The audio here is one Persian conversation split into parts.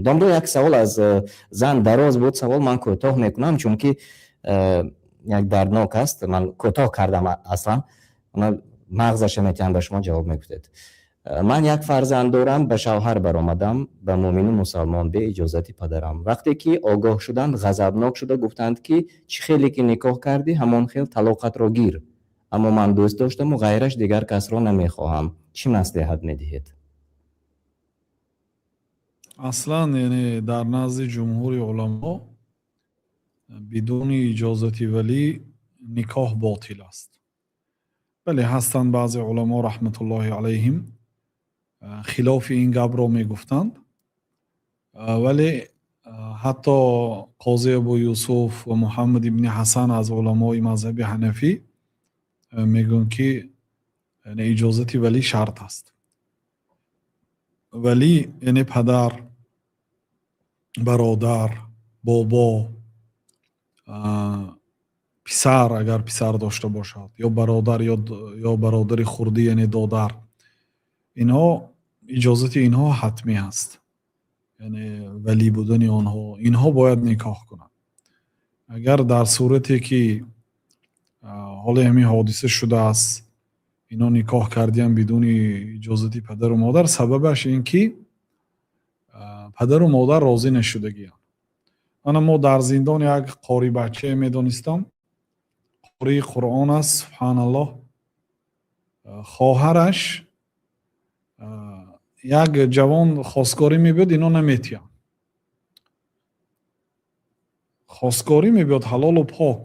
دامدو یک سوال از زن دراز بود، سوال من کوتاه میکنم چون که یک دردناک است. من کوتاه کردم اصلا، مغزش میتونم به شما جواب میکنید. من یک فرزند دارم، به شوهر برآمدم، به مؤمن مسلمان به اجازت پدرم. وقتی که آگاه شدند غضبناک شده، گفتند که چه خیلی که نکاح کردی همان خیل طلاقت را گیر، اما من دوست داشتم و غیرش دیگر کس را نمیخواهم. چی نصیحت میدهید؟ اصلا یعنی در نزد جمهور علما بدون اجازت ولی نکاح باطل است. بله هستند بعضی علما رحمت الله علیهم خلاف این گپ را میگفتند، ولی حتی قاضی ابو یوسف و محمد ابن حسن از علمای مذهب حنفی میگن که یعنی اجازت ولی شرط است. ولی یعنی پدر، برادر، بابا، پسر اگر پسر داشته باشد، یا برادر یا برادر خردی یعنی دادر، اینها اجازت اینها حتمی است. یعنی ولی بودن آنها، اینها باید نکاح کنند. اگر در صورتی که حال همین حادثه شده است اینا نکاح کردیم بدون اجازت پدر و مادر، سببش این که پدر و مادر راضی نشدگی. ما در زندان یک قاری بچه میدانستم، قاری قرآن است، سبحان الله. خواهرش یک جوان خواستگاری میبود، اینا نمیتیان. خواستگاری میبود حلال و پاک،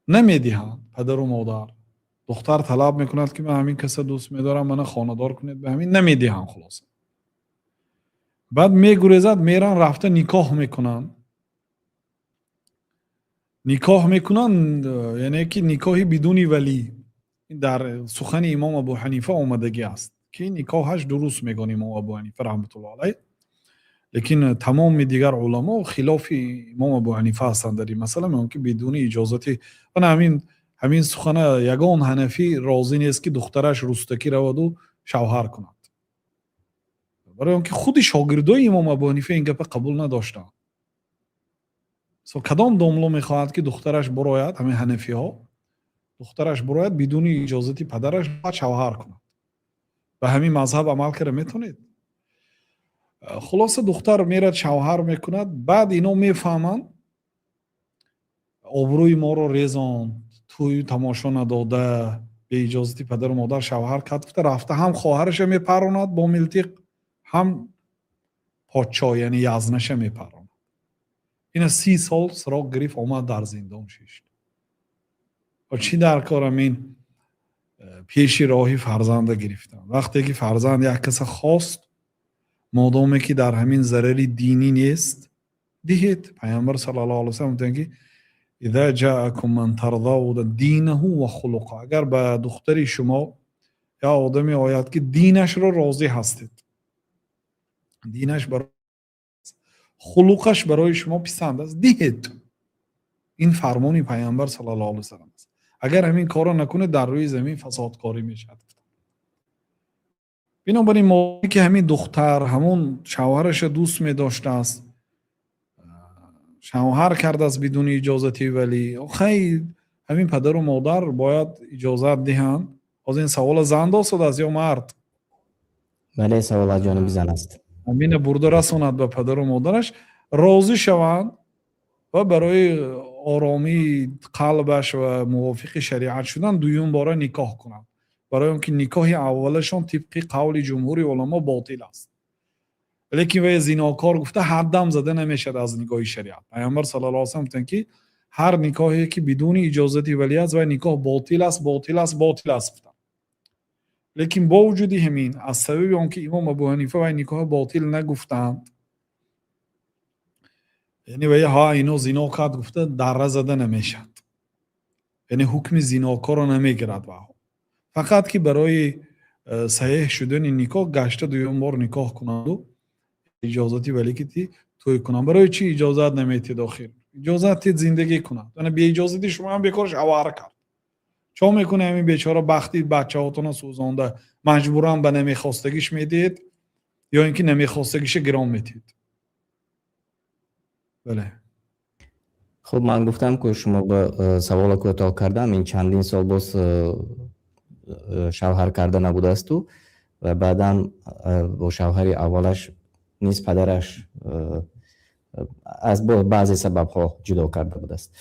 نمیدیهند پدر و مادر. دختر طلب میکند که من همین کس دوست میدارم، من خانه‌دار کنید، به همین نمیدیهند. خلاص بعد میگریزد، میرن رفته نکاح میکنن. یعنی که نکاحی بدون ولی. در سخن امام ابو حنیفه آمدگی است که نکاحش درست میگن امام ابو حنیفه رحمت الله علیه، لیکن تمام دیگر علما خلاف امام ابو حنیفه هستند در این مسئله، میگن که بدون اجازت. همین سخن یگان حنفی راضی نیست که دخترش رستکی رود و شوهر کند، برای اینکه خود شاگردای امام ابو حنیفه این گپ قبول نداشتند. کدام داملو میخواهد که دخترش براید، همین حنفی ها دخترش براید بدون اجازت پدرش بعد شوهر کند؟ به همین مذهب عمل کرده میتونید. خلاصه دختر میرد شوهر میکند، بعد اینا میفهمند آبروی ما رو ریزاند، توی تماشا نداده، به اجازت پدر و مادر شوهر کرد، رفته هم خواهرش میپراند با ملتیق، هم پادشاه یعنی یزنش میپراند. این 30 سال سراغ گرفت، آمد در زندان شیشت. و چی در کارم این پیشی راهی فرزند گرفتم. وقتی که فرزند یک کس خواست، مادامی که در همین ضرری دینی نیست، دهید. پیامبر صلی الله علیه و سلم میگه که اذا جاءكم من ترضون دینه و خلقه، اگر به دختری شما یا آدمی آید که دینش رو راضی هستید، دینش برای خلقش برای شما پسند است، دهید. این فرمانی پیامبر صلی الله علیه و سلم است. اگر همین کارو نکنه در روی زمین فسادکاری میشه. بنابراین موقعی که همین دختر همون شوهرش دوست می داشته است، شوهر کرده است بدون اجازت ولی، خیلی همین پدر و مادر باید اجازت دهند. از این سوال زن داشته است یا مرد؟ بله سوال از جانب زن است. همین برده رساند به پدر و مادرش، راضی شوند و برای آرامی قلبش و موافق شریعت شدن دویم باره نکاح کنند، برای اینکه نکاح اولشان طبق قول جمهور علما باطل است. لیکن وی زیناکار گفته حدم زده نمیشد از نگاه شریعت. پیامبر صلی الله علیه و سلم گفتند که هر نکاحی که بدون اجازت ولی است و نکاح باطل است، باطل است، باطل است. لیکن با وجود همین، از سبب آنکه امام ابو حنیفه و نکاح باطل نگفتند، یعنی وی ها اینو زنا کرد گفته در زده نمیشد، یعنی حکم زیناکار رو نمیگیرد، فقط که برای صحیح شدن نکاح گشته دویم بار نکاح کنند و اجازتی ولی که توی کنند. برای چی اجازت نمیتید داخل؟ اجازت زندگی کنند، یعنی بی اجازتی شما هم بکارش شوهر کرد. چون میکنه همین بیچاره بختی بچه هاتون سوزانده مجبورا به نمیخواستگیش میدید یا اینکه نمیخواستگیش گرام میدید. بله. خب من گفتم که شما به سوال کوتاه کردم این چندین سال باز شوهر کرده نبوده است و بعدا با شوهر اولش نیز پدرش از بعضی سبب ها جدا کرده بوده است.